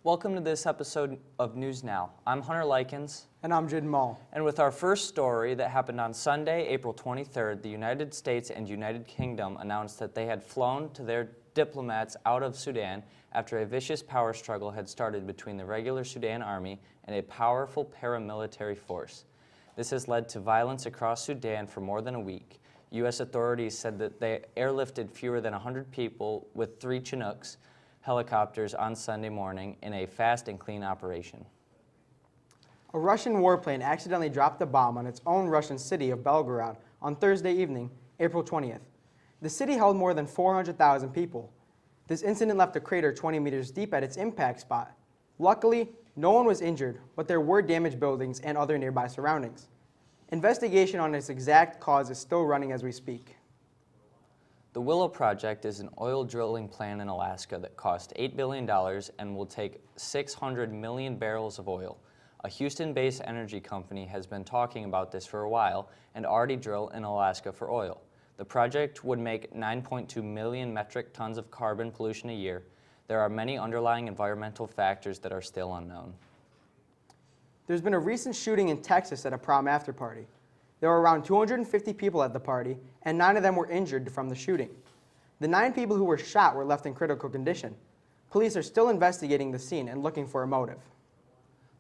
Welcome to this episode of News Now. I'm Hunter Likens. And I'm Jid Mall. And with our first story that happened on Sunday, April 23rd, the United States and United Kingdom announced that they had flown to their diplomats out of Sudan after a vicious power struggle had started between the regular Sudan army and a powerful paramilitary force. This has led to violence across Sudan for more than a week. U.S. authorities said that they airlifted fewer than 100 people with 3 Chinooks helicopters on Sunday morning in a fast and clean operation. A Russian warplane accidentally dropped a bomb on its own Russian city of Belgorod on Thursday evening, April 20th. The city held more than 400,000 people. This incident left a crater 20 meters deep at its impact spot. Luckily, no one was injured, but there were damaged buildings and other nearby surroundings. Investigation on its exact cause is still running as we speak. The Willow Project is an oil drilling plan in Alaska that cost $8 billion and will take 600 million barrels of oil. A Houston-based energy company has been talking about this for a while and already drill in Alaska for oil. The project would make 9.2 million metric tons of carbon pollution a year. There are many underlying environmental factors that are still unknown. There's been a recent shooting in Texas at a prom after party. There were around 250 people at the party, and 9 of them were injured from the shooting. The 9 people who were shot were left in critical condition. Police are still investigating the scene and looking for a motive.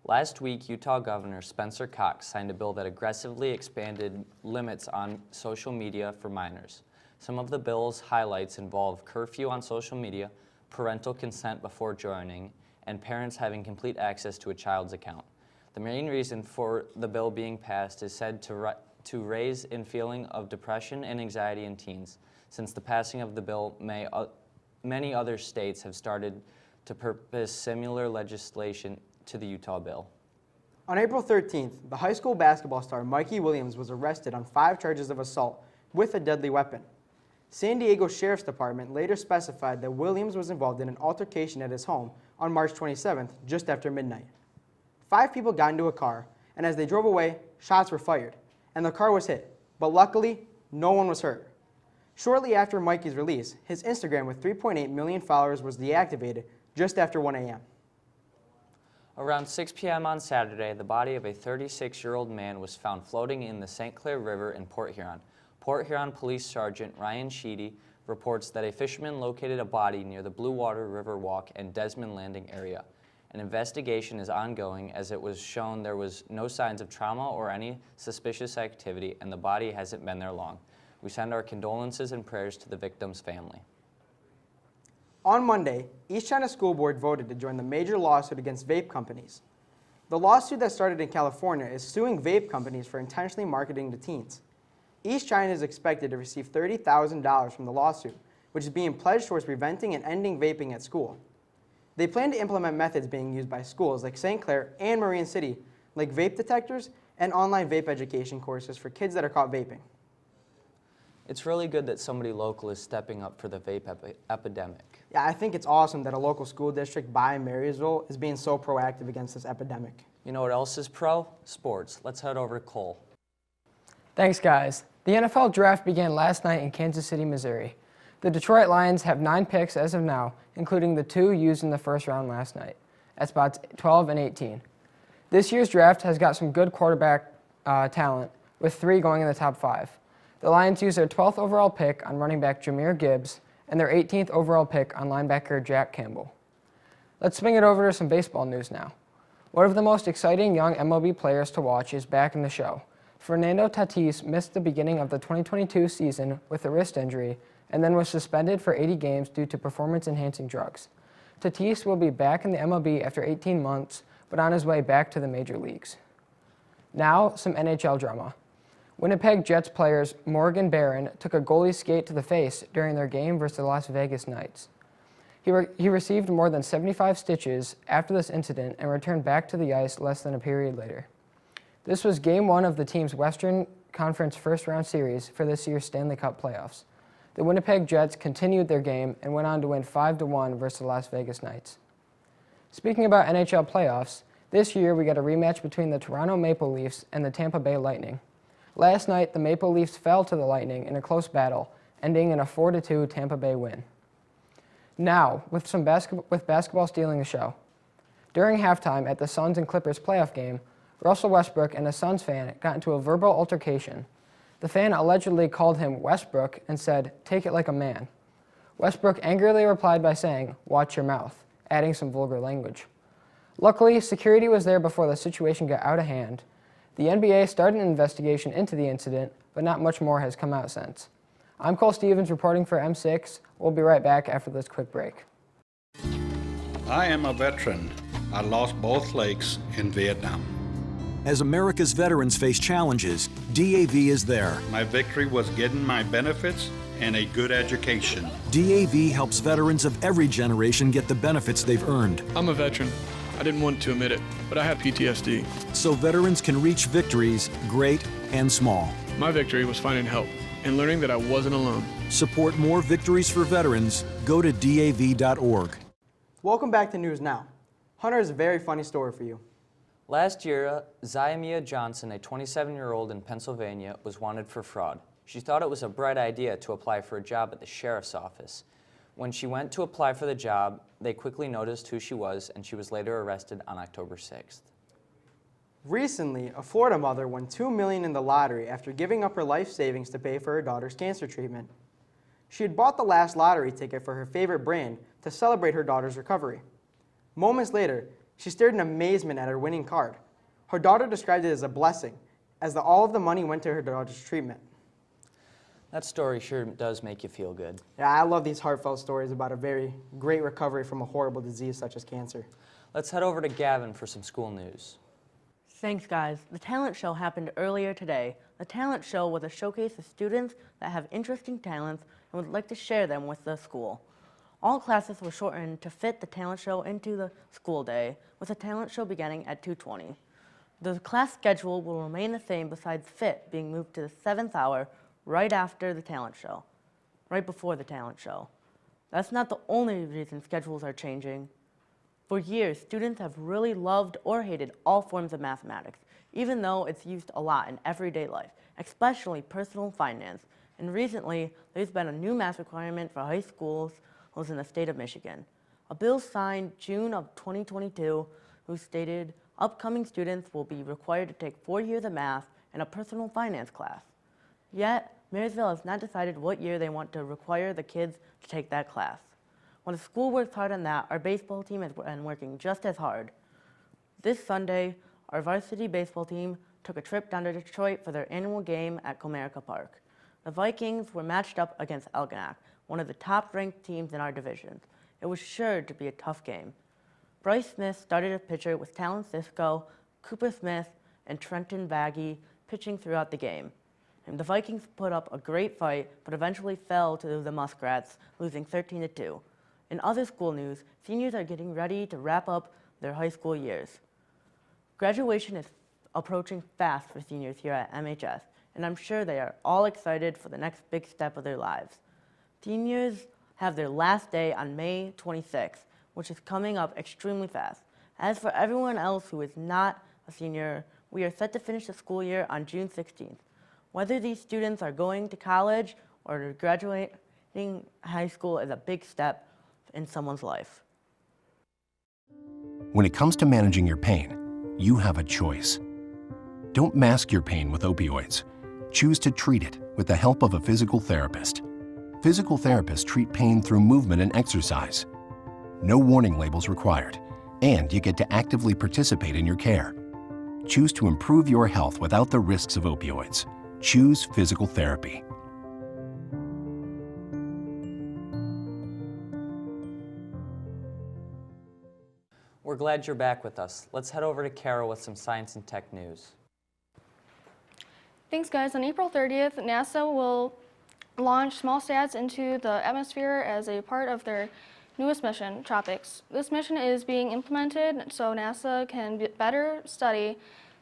Last week, Utah Governor Spencer Cox signed a bill that aggressively expanded limits on social media for minors. Some of the bill's highlights involve curfew on social media, parental consent before joining, and parents having complete access to a child's account. The main reason for the bill being passed is said to raise in feeling of depression and anxiety in teens. Since the passing of the bill, many other states have started to purpose similar legislation to the Utah bill. On April 13th, the high school basketball star Mikey Williams was arrested on 5 charges of assault with a deadly weapon. San Diego Sheriff's Department later specified that Williams was involved in an altercation at his home on March 27th, just after midnight. 5 people got into a car, and as they drove away, shots were fired, and the car was hit, but luckily, no one was hurt. Shortly after Mikey's release, his Instagram with 3.8 million followers was deactivated just after 1 a.m. Around 6 p.m. on Saturday, the body of a 36-year-old man was found floating in the St. Clair River in Port Huron. Port Huron Police Sergeant Ryan Sheedy reports that a fisherman located a body near the Blue Water River Walk and Desmond Landing area. An investigation is ongoing as it was shown there was no signs of trauma or any suspicious activity, and the body hasn't been there long. We send our condolences and prayers to the victim's family. On Monday, East China School Board voted to join the major lawsuit against vape companies. The lawsuit that started in California is suing vape companies for intentionally marketing to teens. East China is expected to receive $30,000 from the lawsuit, which is being pledged towards preventing and ending vaping at school. They plan to implement methods being used by schools like St. Clair and Marine City, like vape detectors and online vape education courses for kids that are caught vaping. It's really good that somebody local is stepping up for the vape epidemic. Yeah, I think it's awesome that a local school district by Marysville is being so proactive against this epidemic. You know what else is pro? Sports. Let's head over to Cole. Thanks, guys. The NFL draft began last night in Kansas City, Missouri. The Detroit Lions have 9 picks as of now, including the 2 used in the first round last night, at spots 12 and 18. This year's draft has got some good quarterback talent, with 3 going in the top 5. The Lions used their 12th overall pick on running back Jahmyr Gibbs and their 18th overall pick on linebacker Jack Campbell. Let's swing it over to some baseball news now. One of the most exciting young MLB players to watch is back in the show. Fernando Tatis missed the beginning of the 2022 season with a wrist injury and then was suspended for 80 games due to performance-enhancing drugs. Tatis will be back in the MLB after 18 months, but on his way back to the major leagues. Now, some NHL drama. Winnipeg Jets players Morgan Barron took a goalie skate to the face during their game versus the Las Vegas Knights. He received more than 75 stitches after this incident and returned back to the ice less than a period later. This was Game 1 of the team's Western Conference first-round series for this year's Stanley Cup playoffs. The Winnipeg Jets continued their game and went on to win 5-1 versus the Las Vegas Knights. Speaking about NHL playoffs, this year we got a rematch between the Toronto Maple Leafs and the Tampa Bay Lightning. Last night, the Maple Leafs fell to the Lightning in a close battle, ending in a 4-2 Tampa Bay win. Now, with basketball stealing the show. During halftime at the Suns and Clippers playoff game, Russell Westbrook and a Suns fan got into a verbal altercation. The fan allegedly called him Westbrook and said, "Take it like a man." Westbrook angrily replied by saying, "Watch your mouth," adding some vulgar language. Luckily, security was there before the situation got out of hand. The NBA started an investigation into the incident, but not much more has come out since. I'm Cole Stevens reporting for M6. We'll be right back after this quick break. I am a veteran. I lost both legs in Vietnam. As America's veterans face challenges, DAV is there. My victory was getting my benefits and a good education. DAV helps veterans of every generation get the benefits they've earned, I'm a veteran. I didn't want to admit it, but I had PTSD. so veterans can reach victories, great and small. My victory was finding help and learning that I wasn't alone. Support more victories for veterans. Go to DAV.org. Welcome back to News Now. Hunter has a very funny story for you. Last year, Zyamia Johnson, a 27-year-old in Pennsylvania, was wanted for fraud. She thought it was a bright idea to apply for a job at the sheriff's office. When she went to apply for the job, they quickly noticed who she was, and she was later arrested on October 6th. Recently, a Florida mother won $2 million in the lottery after giving up her life savings to pay for her daughter's cancer treatment. She had bought the last lottery ticket for her favorite brand to celebrate her daughter's recovery. Moments later, she stared in amazement at her winning card. Her daughter described it as a blessing, as all of the money went to her daughter's treatment. That story sure does make you feel good. Yeah, I love these heartfelt stories about a very great recovery from a horrible disease such as cancer. Let's head over to Gavin for some school news. Thanks, guys. The talent show happened earlier today. The talent show was a showcase of students that have interesting talents and would like to share them with the school. All classes were shortened to fit the talent show into the school day, with the talent show beginning at 2:20. The class schedule will remain the same besides fit being moved to the 7th hour right after the talent show, right before the talent show. That's not the only reason schedules are changing. For years, students have really loved or hated all forms of mathematics, even though it's used a lot in everyday life, especially personal finance. And recently, there's been a new math requirement for high schools in the state of Michigan. A bill signed June of 2022 who stated upcoming students will be required to take 4 years of math and a personal finance class. Yet, Marysville has not decided what year they want to require the kids to take that class. When the school works hard on that, our baseball team has been working just as hard. This Sunday, our varsity baseball team took a trip down to Detroit for their annual game at Comerica Park. The Vikings were matched up against Elginak, one of the top-ranked teams in our division. It was sure to be a tough game. Bryce Smith started as pitcher with Talon Cisco, Cooper Smith, and Trenton Vaggie pitching throughout the game. And the Vikings put up a great fight, but eventually fell to the Muskrats, losing 13-2. In other school news, seniors are getting ready to wrap up their high school years. Graduation is approaching fast for seniors here at MHS, and I'm sure they are all excited for the next big step of their lives. Seniors have their last day on May 26th, which is coming up extremely fast. As for everyone else who is not a senior, we are set to finish the school year on June 16th. Whether these students are going to college or graduating high school is a big step in someone's life. When it comes to managing your pain, you have a choice. Don't mask your pain with opioids. Choose to treat it with the help of a physical therapist. Physical therapists treat pain through movement and exercise. No warning labels required, and you get to actively participate in your care. Choose to improve your health without the risks of opioids. Choose physical therapy. We're glad you're back with us. Let's head over to Carol with some science and tech news. Thanks, guys. On April 30th, NASA will launch small sats into the atmosphere as a part of their newest mission, Tropics. This mission is being implemented so NASA can better study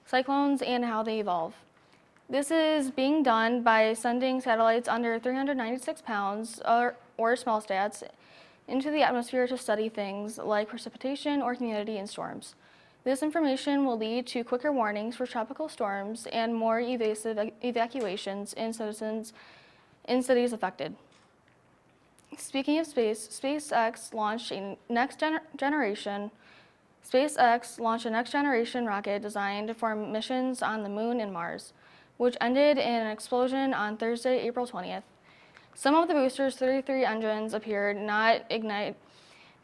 cyclones and how they evolve. This is being done by sending satellites under 396 pounds, or small sats, into the atmosphere to study things like precipitation or humidity in storms. This information will lead to quicker warnings for tropical storms and more evasive evacuations in cities affected. Speaking of space, SpaceX launched a next generation SpaceX launched a next-generation rocket designed for missions on the Moon and Mars, which ended in an explosion on Thursday, April 20th. Some of the booster's 33 engines appeared not ignite.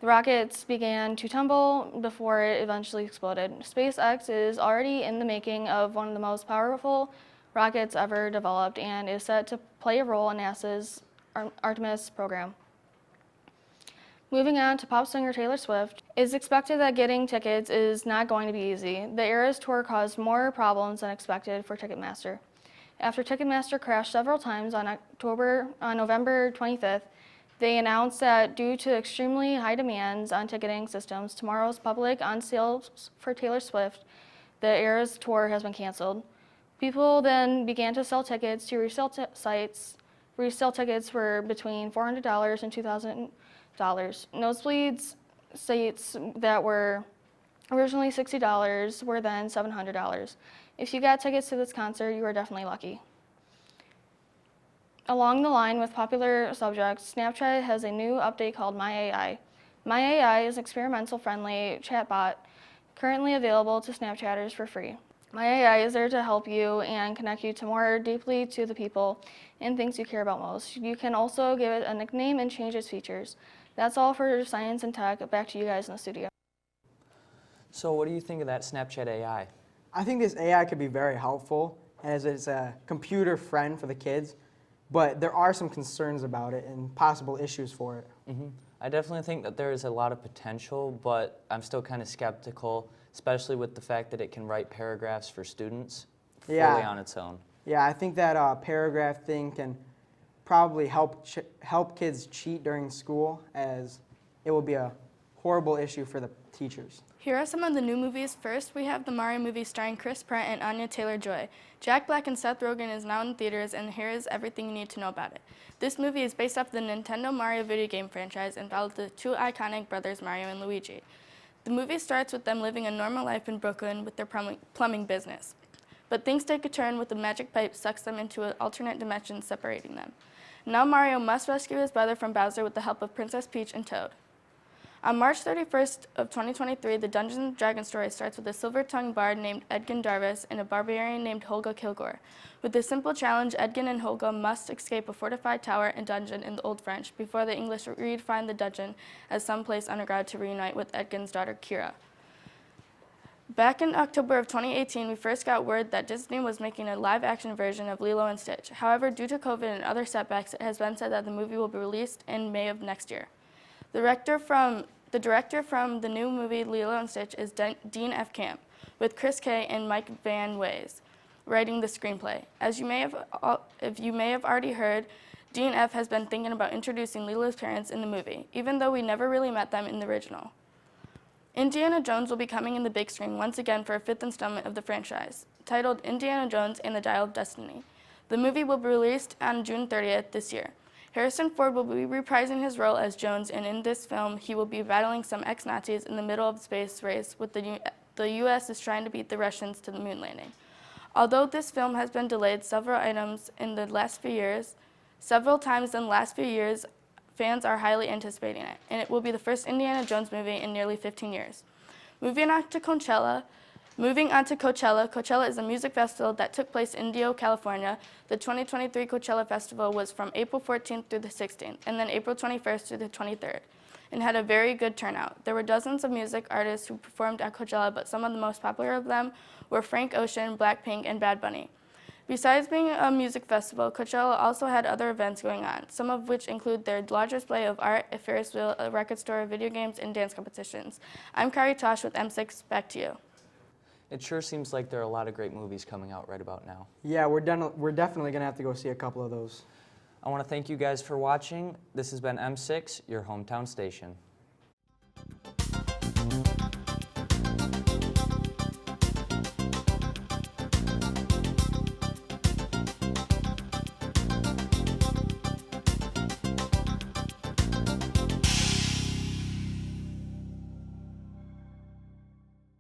The rockets began to tumble before it eventually exploded. SpaceX is already in the making of one of the most powerful rockets ever developed and is set to play a role in NASA's Artemis program. Moving on to pop singer Taylor Swift, it's expected that getting tickets is not going to be easy. The Eras Tour caused more problems than expected for Ticketmaster. After Ticketmaster crashed several times on November 25th, they announced that due to extremely high demands on ticketing systems, tomorrow's public on sales for Taylor Swift, the Eras Tour has been canceled. People then began to sell tickets to resale sites. Resale tickets were between $400 and $2,000. Nosebleeds seats that were originally $60 were then $700. If you got tickets to this concert, you were definitely lucky. Along the line with popular subjects, Snapchat has a new update called My AI. My AI is an experimental friendly chatbot currently available to Snapchatters for free. My AI is there to help you and connect you to more deeply to the people and things you care about most. You can also give it a nickname and change its features. That's all for science and tech. Back to you guys in the studio. So what do you think of that Snapchat AI? I think this AI could be very helpful as it's a computer friend for the kids, but there are some concerns about it and possible issues for it. I definitely think that there is a lot of potential, but I'm still kind of skeptical, especially with the fact that it can write paragraphs for students fully on its own. Yeah, I think that paragraph thing can probably help kids cheat during school, as it will be a horrible issue for the teachers. Here are some of the new movies. First, we have the Mario movie starring Chris Pratt and Anya Taylor-Joy. Jack Black and Seth Rogen is now in theaters, and here is everything you need to know about it. This movie is based off the Nintendo Mario video game franchise and follows the two iconic brothers Mario and Luigi. The movie starts with them living a normal life in Brooklyn with their plumbing business. But things take a turn with the magic pipe sucks them into an alternate dimension separating them. Now Mario must rescue his brother from Bowser with the help of Princess Peach and Toad. On March 31st of 2023, the Dungeons & Dragons story starts with a silver-tongued bard named Edgin Darvis and a barbarian named Holga Kilgore. With this simple challenge, Edgin and Holga must escape a fortified tower and dungeon in the Old French before the English redefine the dungeon as some place underground to reunite with Edgin's daughter Kira. Back in October of 2018, we first got word that Disney was making a live-action version of Lilo & Stitch. However, due to COVID and other setbacks, it has been said that the movie will be released in May of next year. The director from the new movie Lilo & Stitch is Dean F. Camp, with Chris Kay and Mike Van Ways writing the screenplay. If you may have already heard, Dean F. has been thinking about introducing Lilo's parents in the movie, even though we never really met them in the original. Indiana Jones will be coming in the big screen once again for a fifth installment of the franchise, titled Indiana Jones and the Dial of Destiny. The movie will be released on June 30th this year. Harrison Ford will be reprising his role as Jones, and in this film, he will be battling some ex-Nazis in the middle of the space race with the U.S. is trying to beat the Russians to the moon landing. Although this film has been delayed several times in the last few years, fans are highly anticipating it, and it will be the first Indiana Jones movie in nearly 15 years. Moving on to Coachella, Coachella is a music festival that took place in Indio, California. The 2023 Coachella Festival was from April 14th through the 16th, and then April 21st through the 23rd, and had a very good turnout. There were dozens of music artists who performed at Coachella, but some of the most popular of them were Frank Ocean, Blackpink, and Bad Bunny. Besides being a music festival, Coachella also had other events going on, some of which include their large display of art, a Ferris wheel, a record store, video games, and dance competitions. I'm Kari Tosh with M6. Back to you. It sure seems like there are a lot of great movies coming out right about now. Yeah, we're definitely going to have to go see a couple of those. I want to thank you guys for watching. This has been M6, your hometown station.